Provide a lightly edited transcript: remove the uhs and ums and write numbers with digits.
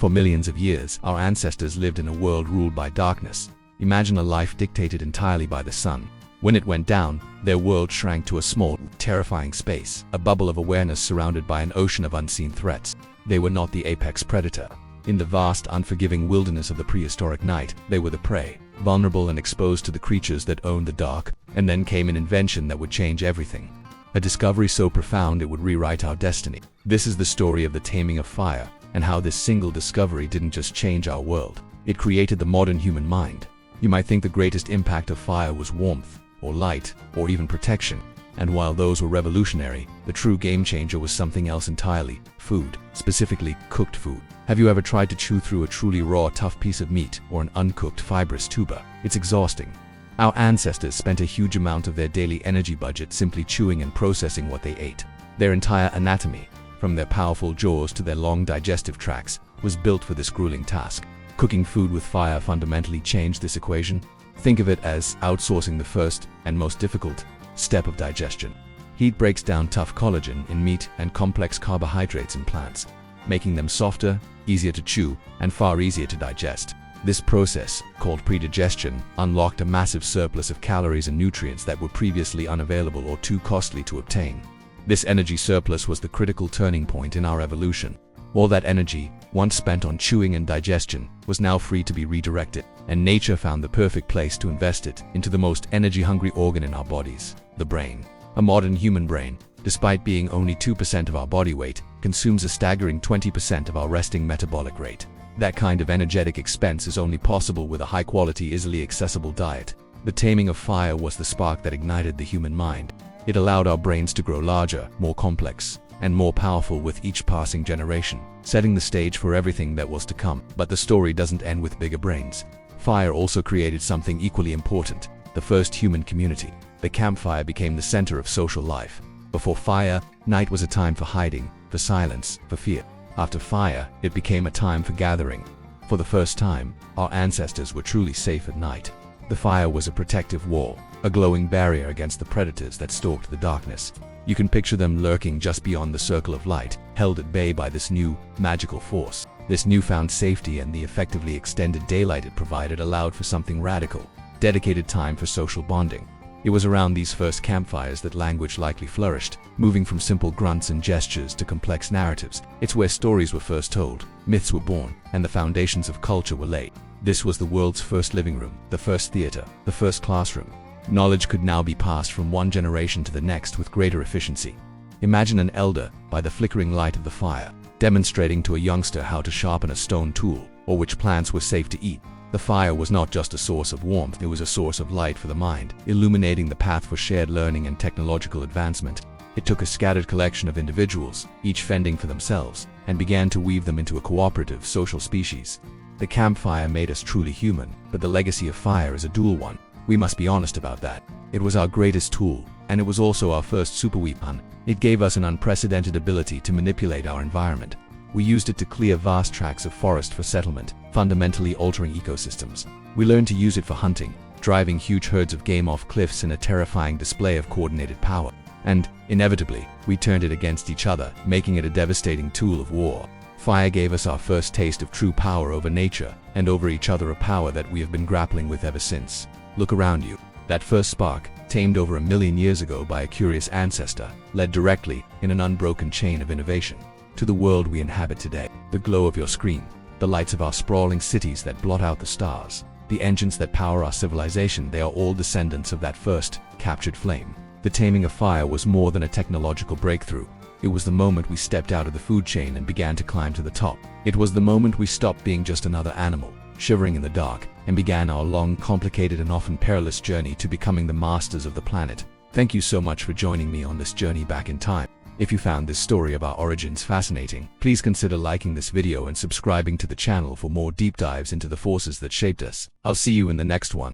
For millions of years, our ancestors lived in a world ruled by darkness. Imagine a life dictated entirely by the sun. When it went down, their world shrank to a small, terrifying space, a bubble of awareness surrounded by an ocean of unseen threats. They were not the apex predator. In the vast, unforgiving wilderness of the prehistoric night, they were the prey, vulnerable and exposed to the creatures that owned the dark. And then came an invention that would change everything. A discovery so profound it would rewrite our destiny. This is the story of the taming of fire, and how this single discovery didn't just change our world. It created the modern human mind. You might think the greatest impact of fire was warmth, or light, or even protection. And while those were revolutionary, the true game changer was something else entirely: food, specifically cooked food. Have you ever tried to chew through a truly raw, tough piece of meat, or an uncooked, fibrous tuber? It's exhausting. Our ancestors spent a huge amount of their daily energy budget simply chewing and processing what they ate. Their entire anatomy, from their powerful jaws to their long digestive tracts, was built for this grueling task. Cooking food with fire fundamentally changed this equation. Think of it as outsourcing the first and most difficult step of digestion. Heat breaks down tough collagen in meat and complex carbohydrates in plants, making them softer, easier to chew, and far easier to digest. This process, called predigestion, unlocked a massive surplus of calories and nutrients that were previously unavailable or too costly to obtain. This energy surplus was the critical turning point in our evolution. All that energy, once spent on chewing and digestion, was now free to be redirected, and nature found the perfect place to invest it into the most energy-hungry organ in our bodies: the brain. A modern human brain, despite being only 2% of our body weight, consumes a staggering 20% of our resting metabolic rate. That kind of energetic expense is only possible with a high-quality, easily accessible diet. The taming of fire was the spark that ignited the human mind. It allowed our brains to grow larger, more complex, and more powerful with each passing generation, setting the stage for everything that was to come. But the story doesn't end with bigger brains. Fire also created something equally important: the first human community. The campfire became the center of social life. Before fire, night was a time for hiding, for silence, for fear. After fire, it became a time for gathering. For the first time, our ancestors were truly safe at night. The fire was a protective wall, a glowing barrier against the predators that stalked the darkness. You can picture them lurking just beyond the circle of light, held at bay by this new, magical force. This newfound safety and the effectively extended daylight it provided allowed for something radical: dedicated time for social bonding. It was around these first campfires that language likely flourished, moving from simple grunts and gestures to complex narratives. It's where stories were first told, myths were born, and the foundations of culture were laid. This was the world's first living room, the first theater, the first classroom. Knowledge could now be passed from one generation to the next with greater efficiency. Imagine an elder, by the flickering light of the fire, demonstrating to a youngster how to sharpen a stone tool, or which plants were safe to eat. The fire was not just a source of warmth, it was a source of light for the mind, illuminating the path for shared learning and technological advancement. It took a scattered collection of individuals, each fending for themselves, and began to weave them into a cooperative social species. The campfire made us truly human, but the legacy of fire is a dual one. We must be honest about that. It was our greatest tool, and it was also our first superweapon. It gave us an unprecedented ability to manipulate our environment. We used it to clear vast tracts of forest for settlement, fundamentally altering ecosystems. We learned to use it for hunting, driving huge herds of game off cliffs in a terrifying display of coordinated power. And, inevitably, we turned it against each other, making it a devastating tool of war. Fire gave us our first taste of true power over nature, and over each other, a power that we have been grappling with ever since. Look around you. That first spark, tamed over 1,000,000 years ago by a curious ancestor, led directly, in an unbroken chain of innovation, to the world we inhabit today. The glow of your screen, the lights of our sprawling cities that blot out the stars, the engines that power our civilization, they are all descendants of that first, captured flame. The taming of fire was more than a technological breakthrough. It was the moment we stepped out of the food chain and began to climb to the top. It was the moment we stopped being just another animal, shivering in the dark, and began our long, complicated, and often perilous journey to becoming the masters of the planet. Thank you so much for joining me on this journey back in time. If you found this story of our origins fascinating, please consider liking this video and subscribing to the channel for more deep dives into the forces that shaped us. I'll see you in the next one.